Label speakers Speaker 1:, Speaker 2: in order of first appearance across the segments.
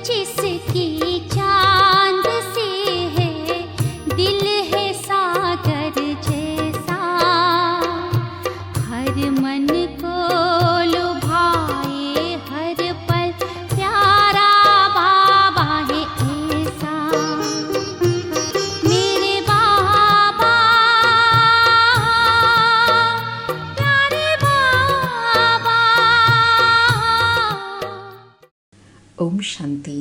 Speaker 1: जिसकी चांद से है दिल है सागर जैसा, हर मन को लुभाए हर पल प्यारा बाबा है ऐसा। मेरे बाबा प्यारे बाबा।
Speaker 2: ओम शांति।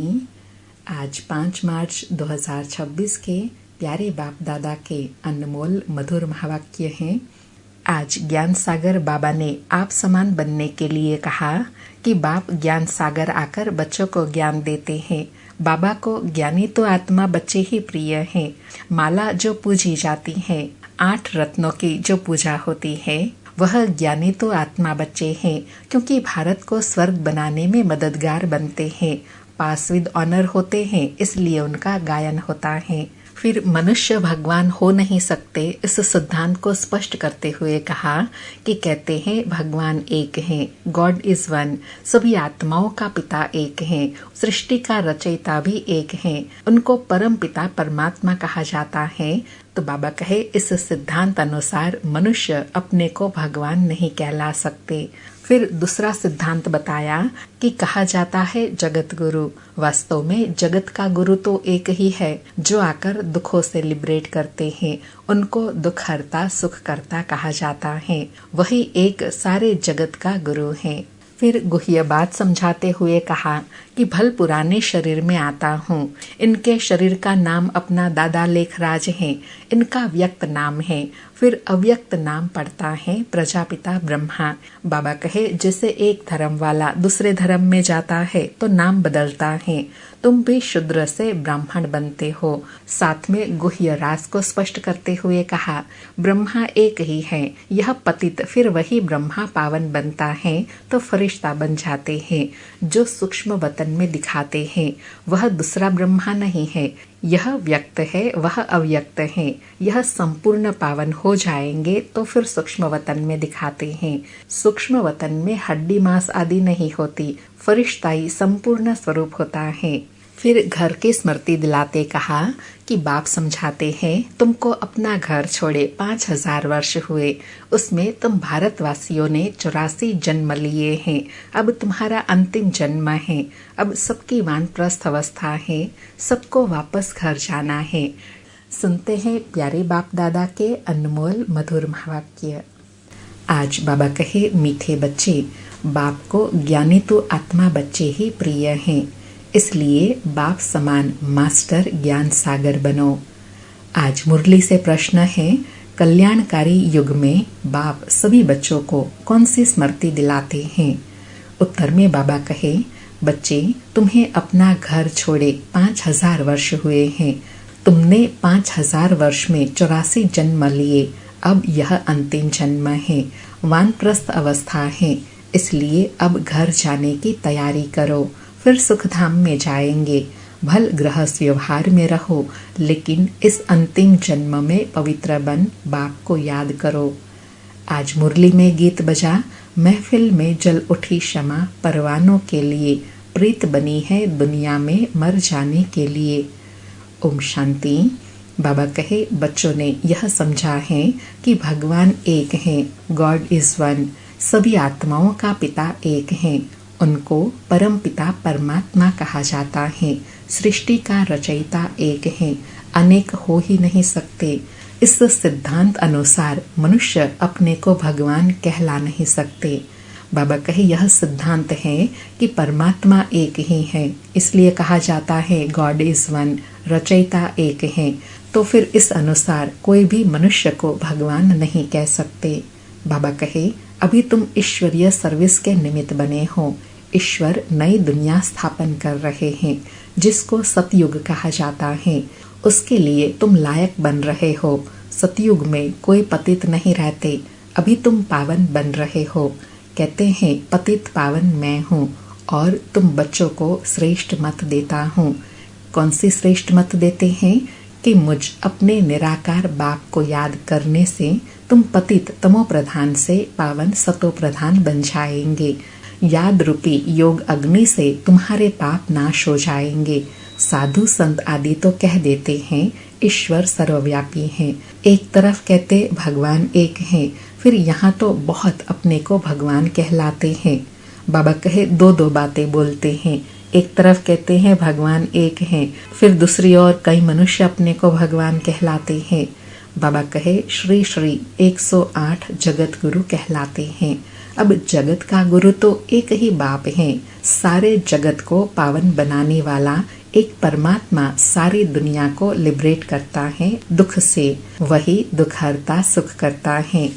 Speaker 2: आज 5 मार्च 2026 के प्यारे बाप दादा के अनमोल मधुर महावाक्य हैं। आज ज्ञान सागर बाबा ने आप समान बनने के लिए कहा कि बाप ज्ञान सागर आकर बच्चों को ज्ञान देते हैं। बाबा को ज्ञानी तो आत्मा बच्चे ही प्रिय हैं। माला जो पूजी जाती है, 8 रत्नों की जो पूजा होती है, वह ज्ञानी तो आत्मा बच्चे हैं, क्योंकि भारत को स्वर्ग बनाने में मददगार बनते हैं, पास विद ऑनर होते हैं, इसलिए उनका गायन होता है। फिर मनुष्य भगवान हो नहीं सकते, इस सिद्धांत को स्पष्ट करते हुए कहा कि कहते हैं भगवान एक हैं, गॉड इज वन। सभी आत्माओं का पिता एक हैं, सृष्टि का रचयिता भी एक हैं, उनको परम पिता परमात्मा कहा जाता है। तो बाबा कहे इस सिद्धांत अनुसार मनुष्य अपने को भगवान नहीं कहला सकते। फिर दूसरा सिद्धांत बताया कि कहा जाता है जगत गुरु। वास्तव में जगत का गुरु तो एक ही है, जो आकर दुखों से लिबरेट करते हैं, उनको दुख हरता सुख करता कहा जाता है। वही एक सारे जगत का गुरु है। फिर गुह्य बात समझाते हुए कहा कि भल पुराने शरीर में आता हूँ। इनके शरीर का नाम अपना दादा लेखराज है, इनका व्यक्त नाम है। फिर अव्यक्त नाम पड़ता है प्रजापिता ब्रह्मा। बाबा कहे जैसे एक धर्म वाला दूसरे धर्म में जाता है तो नाम बदलता है, तुम भी शूद्र से ब्राह्मण बनते हो। साथ में गुह्य राज को स्पष्ट करते हुए कहा ब्रह्मा एक ही है, यह पतित फिर वही ब्रह्मा पावन बनता है तो फरिश्ता बन जाते हैं। जो सूक्ष्म वतन में दिखाते हैं वह दूसरा ब्रह्मा नहीं है, यह व्यक्त है वह अव्यक्त है। यह संपूर्ण पावन हो जाएंगे तो फिर सूक्ष्म वतन में दिखाते हैं। सूक्ष्म वतन में हड्डी मांस आदि नहीं होती, फरिश्ताई संपूर्ण स्वरूप होता है। फिर घर की स्मृति दिलाते कहा कि बाप समझाते हैं तुमको अपना घर छोड़े 5000 वर्ष हुए, उसमें तुम भारतवासियों ने 84 जन्म लिए हैं। अब तुम्हारा अंतिम जन्म है, अब सबकी वानप्रस्थ अवस्था है, सबको वापस घर जाना है। सुनते हैं प्यारे बाप दादा के अनमोल मधुर महावाक्य। आज बाबा कहे मीठे बच्चे, बाप को ज्ञानी तो आत्मा बच्चे ही प्रिय हैं, इसलिए बाप समान मास्टर ज्ञान सागर बनो। आज मुरली से प्रश्न है, कल्याणकारी युग में बाप सभी बच्चों को कौन सी स्मृति दिलाते हैं? उत्तर में बाबा कहे बच्चे, तुम्हें अपना घर छोड़े 5000 वर्ष हुए हैं, तुमने 5000 वर्ष में 84 जन्म लिए, अब यह अंतिम जन्म है, वानप्रस्थ अवस्था है, इसलिए अब घर जाने की तैयारी करो, फिर सुखधाम में जाएंगे। भल गृहस्थ व्यवहार में रहो, लेकिन इस अंतिम जन्म में पवित्र बन बाप को याद करो। आज मुरली में गीत बजा, महफिल में जल उठी क्षमा, परवानों के लिए प्रीत बनी है दुनिया में मर जाने के लिए। ओम शांति। बाबा कहे बच्चों ने यह समझा है कि भगवान एक हैं, गॉड इज वन। सभी आत्माओं का पिता एक हैं, उनको परम पिता परमात्मा कहा जाता है। सृष्टि का रचयिता एक है, अनेक हो ही नहीं सकते। इस सिद्धांत अनुसार मनुष्य अपने को भगवान कहला नहीं सकते। बाबा कहे यह सिद्धांत है कि परमात्मा एक ही है, इसलिए कहा जाता है गॉड इज वन, रचयिता एक है। तो फिर इस अनुसार कोई भी मनुष्य को भगवान नहीं कह सकते। बाबा कहे अभी तुम ईश्वरीय सर्विस के निमित्त बने हो। ईश्वर नई दुनिया स्थापन कर रहे हैं, जिसको सतयुग कहा जाता है। उसके लिए तुम लायक बन रहे हो। सतयुग में कोई पतित नहीं रहते, अभी तुम पावन बन रहे हो। कहते हैं पतित पावन मैं हूँ और तुम बच्चों को श्रेष्ठ मत देता हूँ। कौन सी श्रेष्ठ मत देते हैं कि मुझ अपने निराकार बाप को याद करने से तुम पतित तमो प्रधान से पावन सतो प्रधान बन जाएंगे। याद रूपी योग अग्नि से तुम्हारे पाप नाश हो जाएंगे। साधु संत आदि तो कह देते हैं ईश्वर सर्वव्यापी हैं, एक तरफ कहते भगवान एक हैं, फिर यहाँ तो बहुत अपने को भगवान कहलाते हैं। बाबा कहे दो दो बातें बोलते हैं, एक तरफ कहते हैं भगवान एक हैं, फिर दूसरी ओर कई मनुष्य अपने को भगवान कहलाते हैं। बाबा कहे श्री श्री 108 जगत गुरु कहलाते हैं। अब जगत का गुरु तो एक ही बाप है, सारे जगत को पावन बनाने वाला एक परमात्मा सारी दुनिया को लिबरेट करता है दुख से, वही दुखहरता सुख करता है।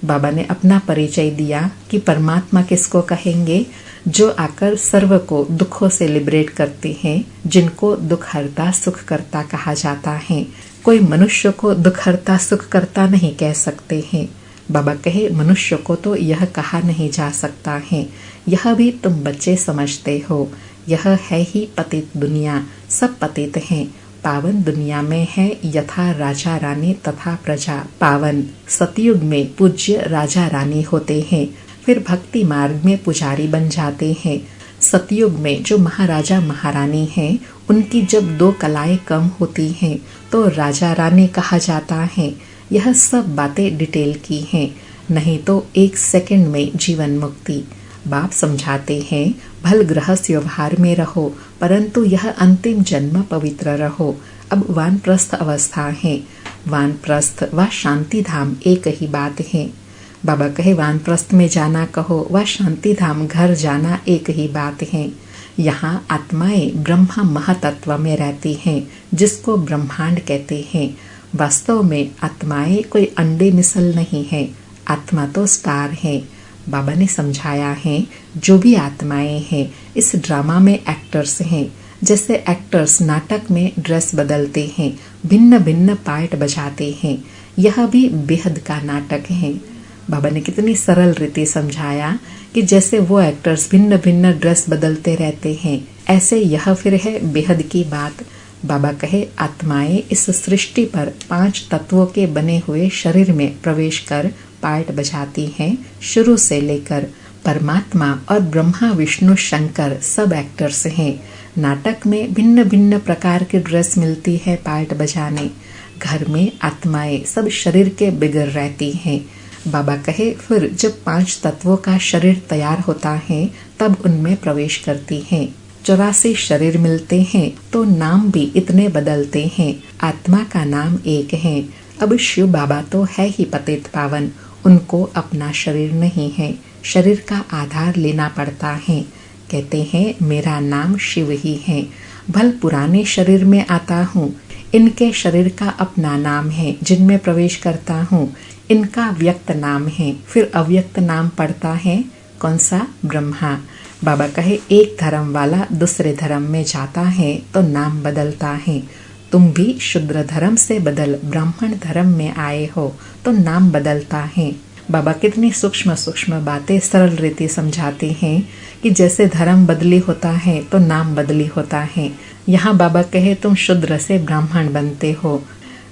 Speaker 2: बाबा ने अपना परिचय दिया कि परमात्मा किसको कहेंगे, जो आकर सर्व को दुखों से लिबरेट करते हैं, जिनको दुखहरता सुख करता कहा जाता है। कोई मनुष्य को दुखहरता सुख करता नहीं कह सकते हैं। बाबा कहे मनुष्य को तो यह कहा नहीं जा सकता है, यह भी तुम बच्चे समझते हो। यह है ही पतित दुनिया, सब पतित हैं। पावन दुनिया में है यथा राजा रानी तथा प्रजा पावन। सतयुग में पूज्य राजा रानी होते हैं, फिर भक्ति मार्ग में पुजारी बन जाते हैं। सतयुग में जो महाराजा महारानी हैं, उनकी जब 2 कलाएं कम होती हैं तो राजा रानी कहा जाता है। यह सब बातें डिटेल की हैं, नहीं तो 1 सेकंड में जीवन मुक्ति। बाप समझाते हैं भल गृहस्थ व्यवहार में रहो, परंतु यह अंतिम जन्म पवित्र रहो। अब वानप्रस्थ अवस्था है, वानप्रस्थ व शांति धाम एक ही बात है। बाबा कहे वानप्रस्थ में जाना कहो व शांति धाम घर जाना एक ही बात है। यहाँ आत्माएं ब्रह्मा महातत्व में रहती हैं, जिसको ब्रह्मांड कहते हैं। वास्तव में आत्माएं कोई अंडे मिसल नहीं है, आत्मा तो स्टार है। बाबा ने समझाया है जो भी आत्माएं हैं इस ड्रामा में एक्टर्स हैं। जैसे एक्टर्स नाटक में ड्रेस बदलते हैं, भिन्न भिन्न पार्ट बजाते हैं, यह भी बेहद का नाटक है। बाबा ने कितनी सरल रीति समझाया कि जैसे वो एक्टर्स भिन्न भिन्न ड्रेस बदलते रहते हैं, ऐसे यह फिर है बेहद की बात। बाबा कहे आत्माएं इस सृष्टि पर 5 तत्वों के बने हुए शरीर में प्रवेश कर पार्ट बजाती हैं। शुरू से लेकर परमात्मा और ब्रह्मा विष्णु शंकर सब एक्टर्स हैं। नाटक में भिन्न भिन्न प्रकार की ड्रेस मिलती है पार्ट बजाने। घर में आत्माएं सब शरीर के बिगड़ रहती हैं। बाबा कहे फिर जब 5 तत्वों का शरीर तैयार होता है तब उनमें प्रवेश करती हैं। 84 शरीर मिलते हैं तो नाम भी इतने बदलते हैं, आत्मा का नाम एक है। अब शिव बाबा तो है ही पतित पावन, उनको अपना शरीर नहीं है, शरीर का आधार लेना पड़ता है। कहते हैं मेरा नाम शिव ही है, भल पुराने शरीर में आता हूँ, इनके शरीर का अपना नाम है, जिनमें प्रवेश करता हूँ इनका व्यक्त नाम है, फिर अव्यक्त नाम पड़ता है। कौन सा? ब्रह्मा। बाबा कहे एक धर्म वाला दूसरे धर्म में जाता है तो नाम बदलता है। तुम भी शूद्र धर्म से बदल ब्राह्मण धर्म में आए हो तो नाम बदलता है। बाबा कितनी सूक्ष्म सूक्ष्म बातें सरल रीति समझाते हैं कि जैसे धर्म बदली होता है तो नाम बदली होता है। यहाँ बाबा कहे तुम शूद्र से ब्राह्मण बनते हो।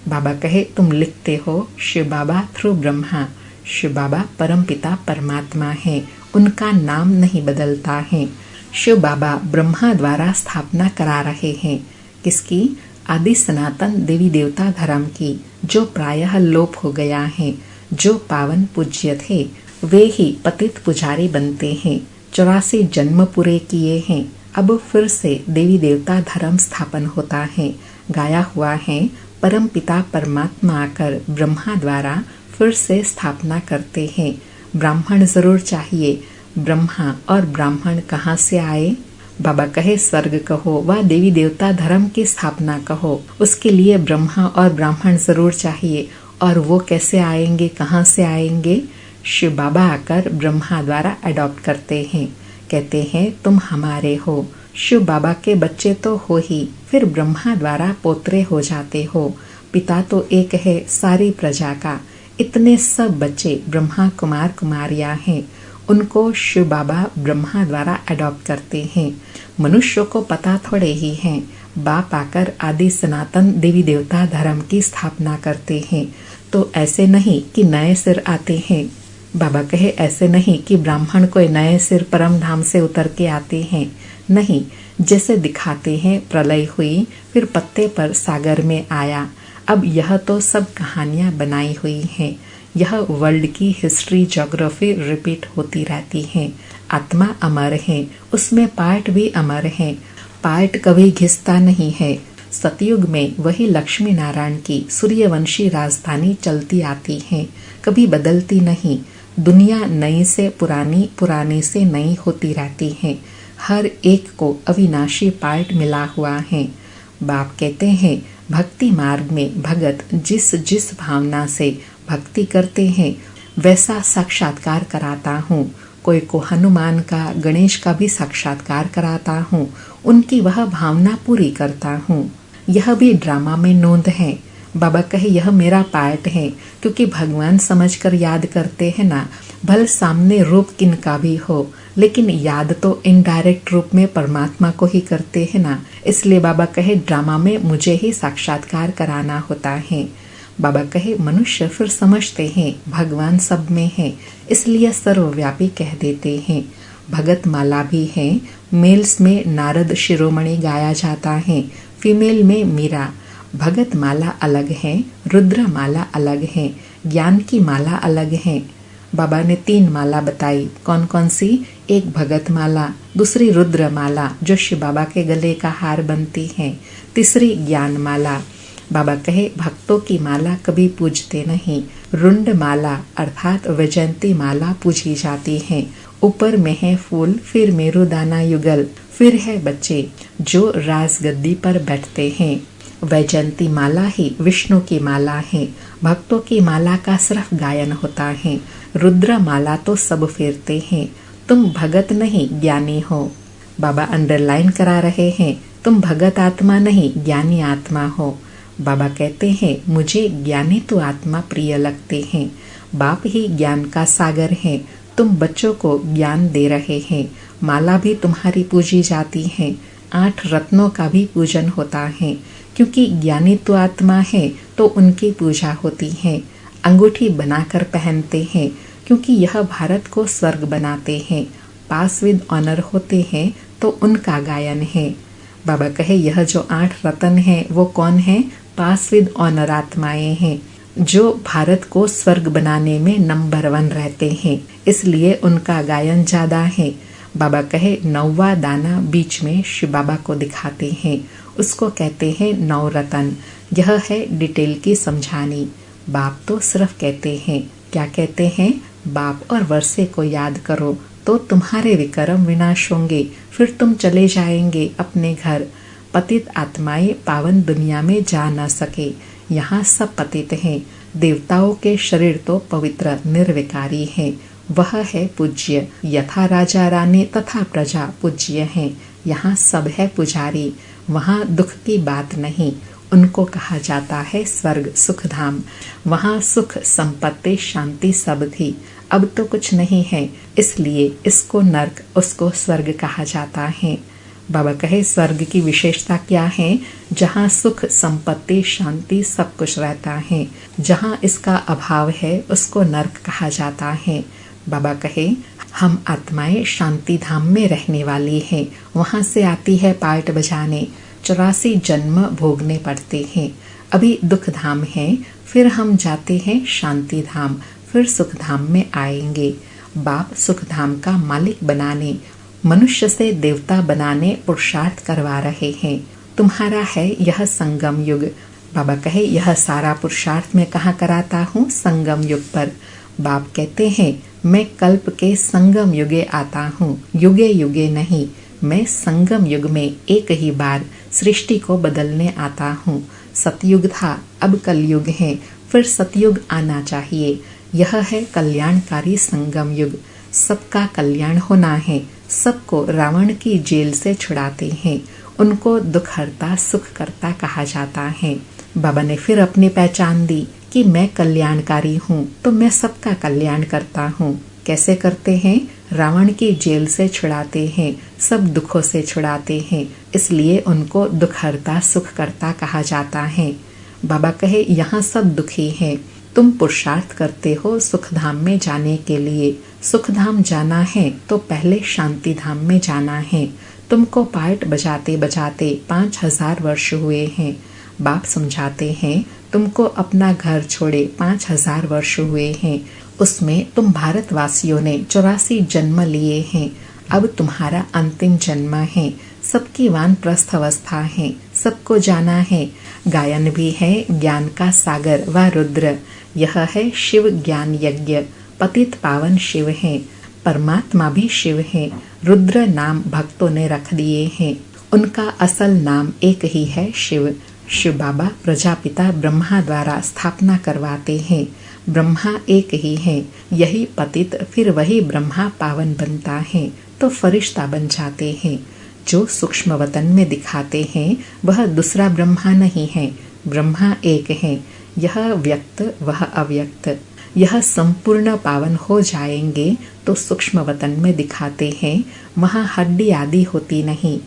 Speaker 2: बाबा कहे तुम लिखते हो शिव बाबा थ्रू ब्रह्मा। शिव बाबा परमपिता परमात्मा है, उनका नाम नहीं बदलता है। शिव बाबा ब्रह्मा द्वारा स्थापना करा रहे हैं। किसकी? आदि सनातन देवी देवता धर्म की, जो प्रायः लोप हो गया है। जो पावन पूज्य थे वे ही पतित पुजारी बनते हैं। 84 जन्म पूरे किए हैं, अब फिर से देवी देवता धर्म स्थापन होता है। गाया हुआ है परम पिता परमात्मा आकर ब्रह्मा द्वारा फिर से स्थापना करते हैं। ब्राह्मण जरूर चाहिए। ब्रह्मा और ब्राह्मण कहाँ से आए? बाबा कहे स्वर्ग कहो व देवी देवता धर्म की स्थापना कहो, उसके लिए ब्रह्मा और ब्राह्मण जरूर चाहिए। और वो कैसे आएंगे, कहाँ से आएंगे? शिव बाबा आकर ब्रह्मा द्वारा अडॉप्ट करते हैं, कहते हैं तुम हमारे हो। शिव बाबा के बच्चे तो हो ही, फिर ब्रह्मा द्वारा पोत्रे हो जाते हो। पिता तो एक है सारी प्रजा का, इतने सब बच्चे ब्रह्मा कुमार कुमारियां हैं, उनको शिव बाबा ब्रह्मा द्वारा अडॉप्ट करते हैं। मनुष्यों को पता थोड़े ही हैं, बाप आकर आदि सनातन देवी देवता धर्म की स्थापना करते हैं। तो ऐसे नहीं कि नए सिर आते हैं। बाबा कहे ऐसे नहीं कि ब्राह्मण कोई नए सिर परम धाम से उतर के आते हैं, नहीं, जैसे दिखाते हैं प्रलय हुई फिर पत्ते पर सागर में आया। अब यह तो सब कहानियां बनाई हुई हैं। यह वर्ल्ड की हिस्ट्री ज्योग्राफी रिपीट होती रहती है। आत्मा अमर है, उसमें पार्ट भी अमर है, पार्ट कभी घिसता नहीं है। सतयुग में वही लक्ष्मी नारायण की सूर्यवंशी राजधानी चलती आती है, कभी बदलती नहीं। दुनिया नई से पुरानी, पुरानी से नई होती रहती है। हर एक को अविनाशी पार्ट मिला हुआ है। बाप कहते हैं भक्ति मार्ग में भगत जिस जिस भावना से भक्ति करते हैं वैसा साक्षात्कार कराता हूँ। कोई को हनुमान का, गणेश का भी साक्षात्कार कराता हूँ, उनकी वह भावना पूरी करता हूँ। यह भी ड्रामा में नोंद है। बाबा कहे यह मेरा पार्ट है, क्योंकि भगवान समझकर याद करते हैं ना, भले सामने रूप किनका भी हो, लेकिन याद तो इनडायरेक्ट रूप में परमात्मा को ही करते हैं ना। इसलिए बाबा कहे ड्रामा में मुझे ही साक्षात्कार कराना होता है। बाबा कहे मनुष्य फिर समझते हैं भगवान सब में है, इसलिए सर्वव्यापी कह देते हैं। भगत माला भी है। मेल्स में नारद शिरोमणि गाया जाता है, फीमेल में मीरा। भगत माला अलग है, रुद्र माला अलग है, ज्ञान की माला अलग है। बाबा ने 3 माला बताई। कौन कौन सी? एक भगत माला, दूसरी रुद्र माला जो शिव बाबा के गले का हार बनती है, तीसरी ज्ञान माला। बाबा कहे भक्तों की माला कभी पूजते नहीं। रुंड माला अर्थात वैजयंती माला पूजी जाती है। ऊपर में है फूल, फिर मेरुदाना युगल, फिर है बच्चे जो राजगद्दी पर बैठते हैं। वैजयंती माला ही विष्णु की माला है। भक्तों की माला का सिर्फ गायन होता है। रुद्र माला तो सब फेरते हैं। तुम भगत नहीं ज्ञानी हो। बाबा अंडरलाइन करा रहे हैं, तुम भगत आत्मा नहीं ज्ञानी आत्मा हो। बाबा कहते हैं मुझे ज्ञानी तो आत्मा प्रिय लगते हैं। बाप ही ज्ञान का सागर है। तुम बच्चों को ज्ञान दे रहे हैं। माला भी तुम्हारी पूजी जाती है। 8 रत्नों का भी पूजन होता है, क्योंकि ज्ञानी तो आत्मा है तो उनकी पूजा होती है। अंगूठी बनाकर पहनते हैं, क्योंकि यह भारत को स्वर्ग बनाते हैं। पास विद ऑनर होते हैं तो उनका गायन है। बाबा कहे यह जो 8 रत्न हैं वो कौन है? पास विद ऑनर आत्माएं हैं, जो भारत को स्वर्ग बनाने में नंबर 1 रहते हैं, इसलिए उनका गायन ज्यादा है। बाबा कहे 9वां दाना बीच में शिव बाबा को दिखाते हैं, उसको कहते हैं 9 रतन। यह है डिटेल की समझानी। बाप तो सिर्फ कहते हैं, क्या कहते हैं? बाप और वर्षे को याद करो तो तुम्हारे विक्रम विनाश होंगे, फिर तुम चले जाएंगे अपने घर। पतित आत्माएं पावन दुनिया में जा न सके। यहाँ सब पतित हैं। देवताओं के शरीर तो पवित्र निर्विकारी हैं। वह है पूज्य। यथा राजा रानी तथा प्रजा पूज्य हैं। यहाँ सब है पुजारी। वहाँ दुख की बात नहीं। उनको कहा जाता है स्वर्ग सुख धाम। वहाँ सुख संपत्ति शांति सब थी, अब तो कुछ नहीं है, इसलिए इसको नर्क उसको स्वर्ग कहा जाता है। बाबा कहे स्वर्ग की विशेषता क्या है? जहाँ सुख संपत्ति शांति सब कुछ रहता है। जहाँ इसका अभाव है उसको नर्क कहा जाता है। बाबा कहे हम आत्माएं शांति धाम में रहने वाली हैं। वहाँ से आती है पार्ट बजाने। 84 जन्म भोगने पड़ते हैं। अभी दुख धाम है, फिर हम जाते हैं शांति धाम, फिर सुख धाम में आएंगे। बाप सुख धाम का मालिक बनाने, मनुष्य से देवता बनाने पुरुषार्थ करवा रहे हैं। तुम्हारा है यह संगम युग। बाबा कहे यह सारा पुरुषार्थ मैं कहाँ कराता हूँ? संगम युग पर। बाप कहते हैं मैं कल्प के संगम युगे आता हूँ, युगे युगे नहीं। मैं संगम युग में एक ही बार सृष्टि को बदलने आता हूँ। सतयुग था, अब कलयुग है, फिर सतयुग आना चाहिए। यह है कल्याणकारी संगम युग। सबका कल्याण होना है। सबको रावण की जेल से छुड़ाते हैं। उनको दुखहर्ता सुखकर्ता कहा जाता है। बाबा ने फिर अपनी पहचान दी कि मैं कल्याणकारी हूँ, तो मैं सबका कल्याण करता हूँ। कैसे करते हैं? रावण की जेल से छुड़ाते हैं, सब दुखों से छुड़ाते हैं, इसलिए उनको दुखहर्ता सुखकर्ता कहा जाता है। बाबा कहे यहाँ सब दुखी हैं, तुम पुरुषार्थ करते हो सुखधाम में जाने के लिए। सुखधाम जाना है तो पहले शांति धाम में जाना है। तुमको पार्ट बजाते बजाते 5000 वर्ष हुए हैं। बाप समझाते हैं तुमको अपना घर छोड़े 5000 वर्ष हुए हैं। उसमें तुम भारतवासियों ने 84 जन्म लिए हैं। अब तुम्हारा अंतिम जन्म है। सबकी वानप्रस्थ अवस्था है, सबको जाना है। गायन भी है ज्ञान का सागर व रुद्र। यह है शिव ज्ञान यज्ञ। पतित पावन शिव है, परमात्मा भी शिव है। रुद्र नाम भक्तों ने रख दिए हैं। उनका असल नाम एक ही है, शिव। शिव बाबा प्रजापिता ब्रह्मा द्वारा स्थापना करवाते हैं। ब्रह्मा एक ही है। यही पतित फिर वही ब्रह्मा पावन बनता है तो फरिश्ता बन जाते हैं। जो सूक्ष्म वतन में दिखाते हैं वह दूसरा ब्रह्मा नहीं है, ब्रह्मा एक है। यह व्यक्त वह अव्यक्त। यह संपूर्ण पावन हो जाएंगे तो सूक्ष्म वतन में दिखाते हैं वहाँ हड्डी आदि होती नहीं।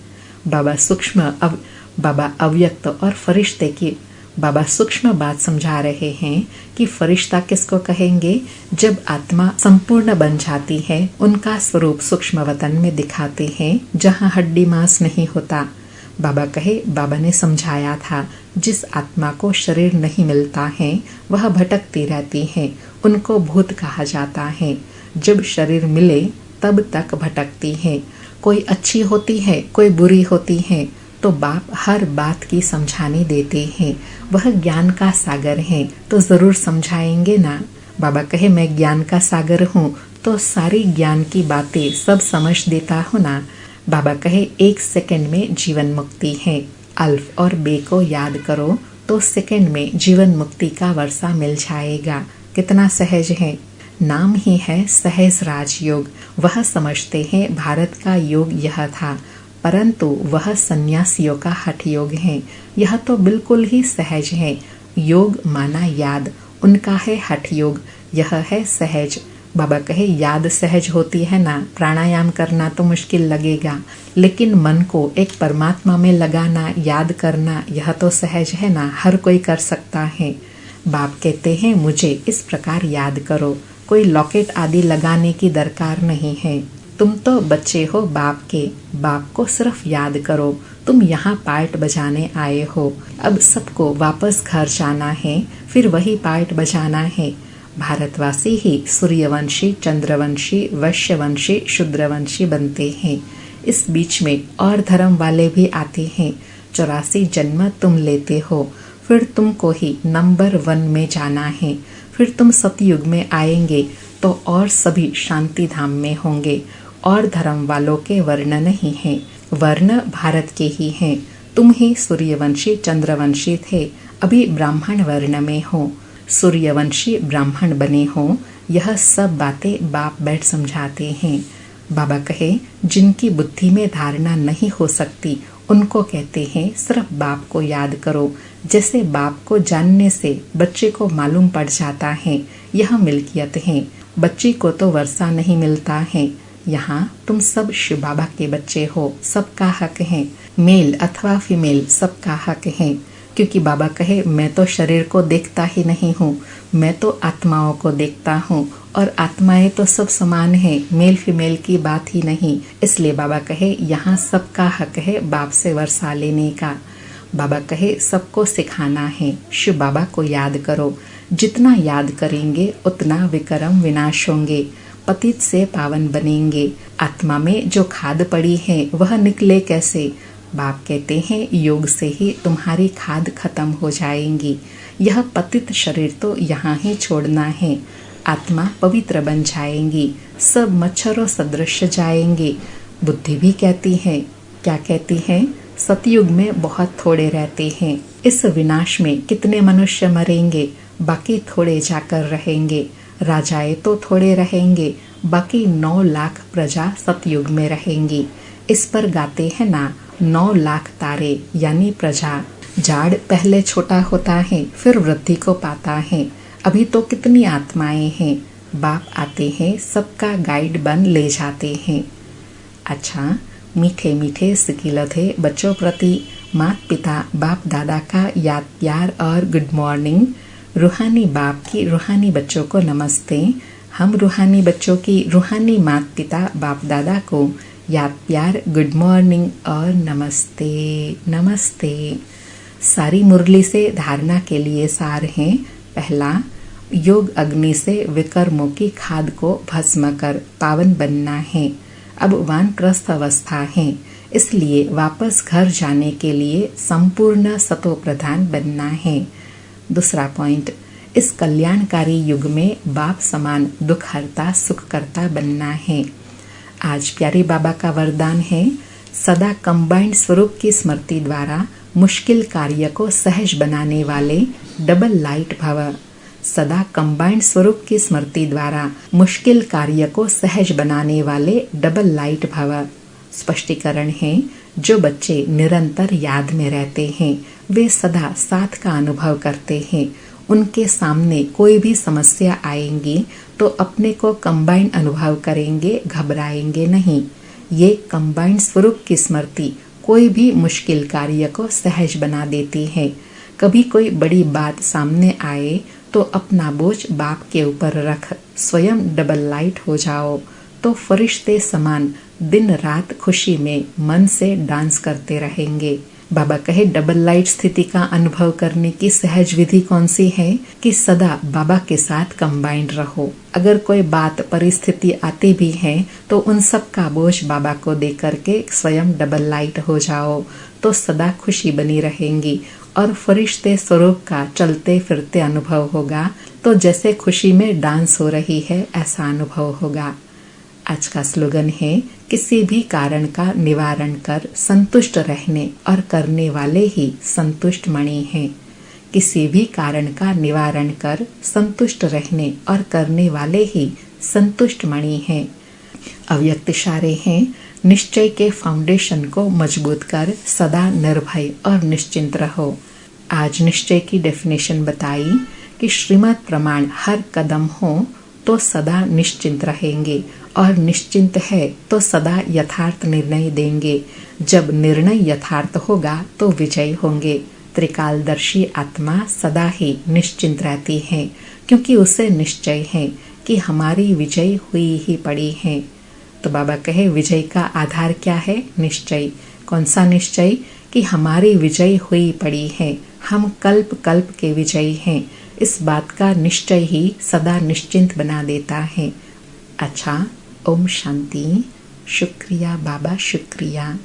Speaker 2: बाबा अव्यक्त और फरिश्ते की बाबा सूक्ष्म बात समझा रहे हैं कि फरिश्ता किसको कहेंगे। जब आत्मा संपूर्ण बन जाती है उनका स्वरूप सूक्ष्म वतन में दिखाते हैं जहाँ हड्डी मांस नहीं होता। बाबा ने समझाया था जिस आत्मा को शरीर नहीं मिलता है वह भटकती रहती है, उनको भूत कहा जाता है। जब शरीर मिले तब तक भटकती है। कोई अच्छी होती है, कोई बुरी होती है तो बाप हर बात की समझाने देते हैं। वह ज्ञान का सागर है तो जरूर समझाएंगे ना। बाबा कहे मैं ज्ञान का सागर हूँ तो सारी ज्ञान की बातें सब समझ देता हूँ ना। बाबा कहे 1 सेकंड में जीवन मुक्ति है। अल्फ और बे को याद करो तो सेकंड में जीवन मुक्ति का वर्षा मिल जाएगा। कितना सहज है। नाम ही है सहज राजयोग। वह समझते हैं भारत का योग यह था, परंतु वह सन्यासियों का हठ योग है। यह तो बिल्कुल ही सहज है। योग माना याद, उनका है हठ योग, यह है सहज। बाबा कहे याद सहज होती है ना, प्राणायाम करना तो मुश्किल लगेगा, लेकिन मन को एक परमात्मा में लगाना, याद करना, यह तो सहज है ना, हर कोई कर सकता है। बाप कहते हैं मुझे इस प्रकार याद करो, कोई लॉकेट आदि लगाने की दरकार नहीं है। तुम तो बच्चे हो बाप के, बाप को सिर्फ याद करो। तुम यहाँ पार्ट बजाने आए हो, अब सबको वापस घर जाना है, फिर वही पार्ट बजाना है। भारतवासी ही सूर्यवंशी, चंद्रवंशी, वैश्यवंशी, शूद्रवंशी बनते हैं। इस बीच में और धर्म वाले भी आते हैं। 84 जन्म तुम लेते हो, फिर तुमको ही नंबर 1 में जाना है। फिर तुम सतयुग में आएंगे तो और सभी शांति धाम में होंगे। और धर्म वालों के वर्ण नहीं हैं, वर्ण भारत के ही हैं। तुम ही सूर्यवंशी चंद्रवंशी थे, अभी ब्राह्मण वर्ण में हो। सूर्यवंशी ब्राह्मण बने हो। यह सब बातें बाप बैठ समझाते हैं। बाबा कहे जिनकी बुद्धि में धारणा नहीं हो सकती उनको कहते हैं सिर्फ बाप को याद करो। जैसे बाप को जानने से बच्चे को मालूम पड़ जाता है यह मिल्कियत है। बच्चे को तो वर्षा नहीं मिलता है। यहाँ तुम सब शिव बाबा के बच्चे हो, सबका हक है। मेल अथवा फीमेल सबका हक है, क्योंकि बाबा कहे मैं तो शरीर को देखता ही नहीं हूँ, मैं तो आत्माओं को देखता हूँ और आत्माएं तो सब समान है, मेल फीमेल की बात ही नहीं। इसलिए बाबा कहे यहाँ सबका हक है बाप से वर्षा लेने का। बाबा कहे सबको सिखाना है, शिव बाबा को याद करो। जितना याद करेंगे उतना विक्रम विनाश होंगे, पतित से पावन बनेंगे। आत्मा में जो खाद पड़ी है वह निकले कैसे? बाप कहते हैं योग से ही तुम्हारी खाद खत्म हो जाएंगी। यह पतित शरीर तो यहाँ ही छोड़ना है। आत्मा पवित्र बन जाएंगी, सब मच्छरों सदृश जाएंगे। बुद्धि भी कहती है, क्या कहती है? सतयुग में बहुत थोड़े रहते हैं, इस विनाश में कितने मनुष्य मरेंगे, बाकी थोड़े जाकर रहेंगे। राजाएं तो थोड़े रहेंगे, बाकी 9 लाख प्रजा सतयुग में रहेंगी। इस पर गाते हैं ना 9 लाख तारे यानी प्रजा। झाड़ पहले छोटा होता है फिर वृद्धि को पाता है। अभी तो कितनी आत्माएं हैं, बाप आते हैं सबका गाइड बन ले जाते हैं। अच्छा, मीठे मीठे सिकिलथे बच्चों प्रति माता पिता बाप दादा का याद प्यार और गुड मॉर्निंग। रूहानी बाप की रूहानी बच्चों को नमस्ते। हम रूहानी बच्चों की रूहानी माता पिता बाप दादा को याद प्यार गुड मॉर्निंग और नमस्ते नमस्ते। सारी मुरली से धारणा के लिए सार हैं। पहला, योग अग्नि से विकर्मों की खाद को भस्म कर पावन बनना है। अब वानप्रस्थ अवस्था है, इसलिए वापस घर जाने के लिए संपूर्ण सतो प्रधान बनना है। दूसरा पॉइंट, इस कल्याणकारी युग में बाप समान दुख हरता सुख करता बनना है। आज प्यारे बाबा का वरदान है, सदा कंबाइंड स्वरूप की स्मृति द्वारा मुश्किल कार्य को सहज बनाने वाले डबल लाइट भव। सदा कंबाइंड स्वरूप की स्मृति द्वारा मुश्किल कार्य को सहज बनाने वाले डबल लाइट भव। स्पष्टीकरण है, जो बच्चे निरंतर याद में रहते हैं वे सदा साथ का अनुभव करते हैं। उनके सामने कोई भी समस्या आएंगी तो अपने को कंबाइंड अनुभव करेंगे, घबराएंगे नहीं। ये कंबाइंड स्वरूप की स्मृति कोई भी मुश्किल कार्य को सहज बना देती है। कभी कोई बड़ी बात सामने आए तो अपना बोझ बाप के ऊपर रख स्वयं डबल लाइट हो जाओ, तो फरिश्ते समान दिन रात खुशी में मन से डांस करते रहेंगे। बाबा कहे, डबल लाइट स्थिति का अनुभव करने की सहज विधि कौन सी है कि सदा बाबा के साथ कंबाइंड रहो। अगर कोई बात परिस्थिति आती भी है तो उन सब का बोझ बाबा को दे करके स्वयं डबल लाइट हो जाओ, तो सदा खुशी बनी रहेंगी और फरिश्ते स्वरूप का चलते फिरते अनुभव होगा। तो जैसे खुशी में डांस हो रही है ऐसा अनुभव होगा। आज का स्लोगन है, किसी भी कारण का निवारण कर संतुष्ट रहने और करने वाले ही संतुष्ट मणि हैं। किसी भी कारण का निवारण कर संतुष्ट रहने और करने वाले ही संतुष्ट मणि हैं। अव्यक्त इशारे हैं, निश्चय के फाउंडेशन को मजबूत कर सदा निर्भय और निश्चिंत रहो। आज निश्चय की डेफिनेशन बताई कि श्रीमद् प्रमाण हर कदम हो तो सदा निश्चिंत रहेंगे और निश्चिंत है तो सदा यथार्थ निर्णय देंगे। जब निर्णय यथार्थ होगा तो विजय होंगे। त्रिकालदर्शी आत्मा सदा ही निश्चिंत रहती है, क्योंकि उसे निश्चय है कि हमारी विजय हुई ही पड़ी है। तो बाबा कहे, विजय का आधार क्या है? निश्चय। कौन सा निश्चय? कि हमारी विजय हुई पड़ी है, हम कल्प कल्प के विजयी हैं। इस बात का निश्चय ही सदा निश्चिंत बना देता है। अच्छा, ओम शांति। शुक्रिया बाबा, शुक्रिया।